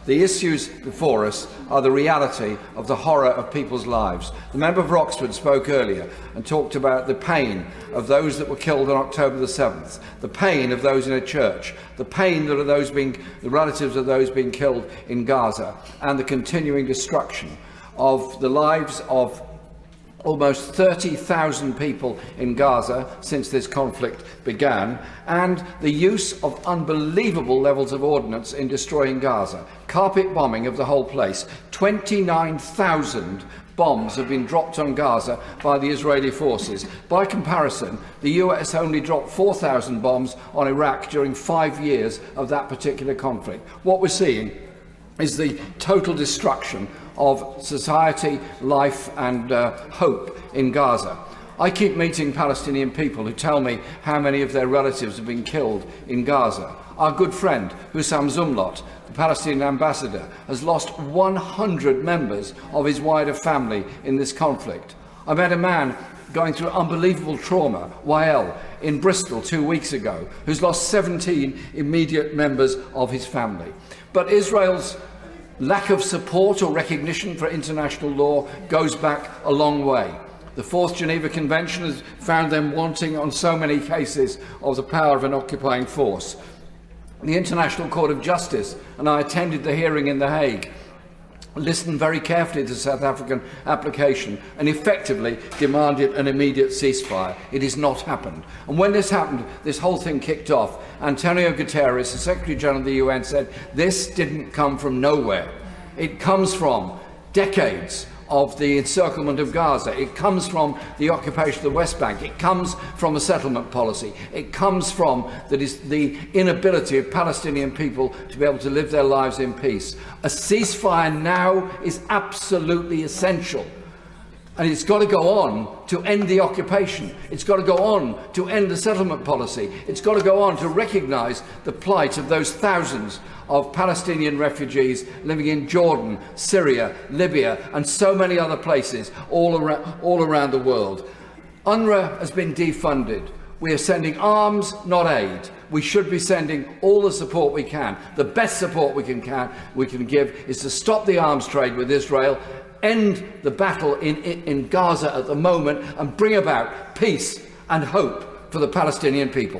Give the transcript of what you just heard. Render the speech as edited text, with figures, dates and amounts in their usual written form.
The issues before us are the reality of the horror of people's lives. The member for Oxford spoke earlier and talked about the pain of those that were killed on October the 7th, the pain of those in a church, the pain that of the relatives of those being killed in Gaza, and the continuing destruction of the lives of almost 30,000 people in Gaza since this conflict began, and the use of unbelievable levels of ordnance in destroying Gaza. Carpet bombing of the whole place. 29,000 bombs have been dropped on Gaza by the Israeli forces. By comparison, the US only dropped 4,000 bombs on Iraq during 5 years of that particular conflict. What we're seeing is the total destruction of society, life and hope in Gaza. I keep meeting Palestinian people who tell me how many of their relatives have been killed in Gaza. Our good friend Hussam Zumlot, the Palestinian ambassador, has lost 100 members of his wider family in this conflict. I met a man going through unbelievable trauma, Wael, in Bristol 2 weeks ago, who's lost 17 immediate members of his family. But Israel's lack of support or recognition for international law goes back a long way. The Fourth Geneva Convention has found them wanting on so many cases of the power of an occupying force. The International Court of Justice, and I attended the hearing in The Hague, listened very carefully to the South African application and effectively demanded an immediate ceasefire. It has not happened. And when this happened, this whole thing kicked off. Antonio Guterres, the Secretary General of the UN, said this didn't come from nowhere. It comes from decades of the encirclement of Gaza. It comes from the occupation of the West Bank. It comes from a settlement policy. It comes from the inability of Palestinian people to be able to live their lives in peace. A ceasefire now is absolutely essential. And it's got to go on to end the occupation. It's got to go on to end the settlement policy. It's got to go on to recognise the plight of those thousands of Palestinian refugees living in Jordan, Syria, Libya and so many other places all around the world. UNRWA has been defunded. We are sending arms, not aid. We should be sending all the support we can. The best support we can give is to stop the arms trade with Israel, end the battle in Gaza at the moment and bring about peace and hope for the Palestinian people.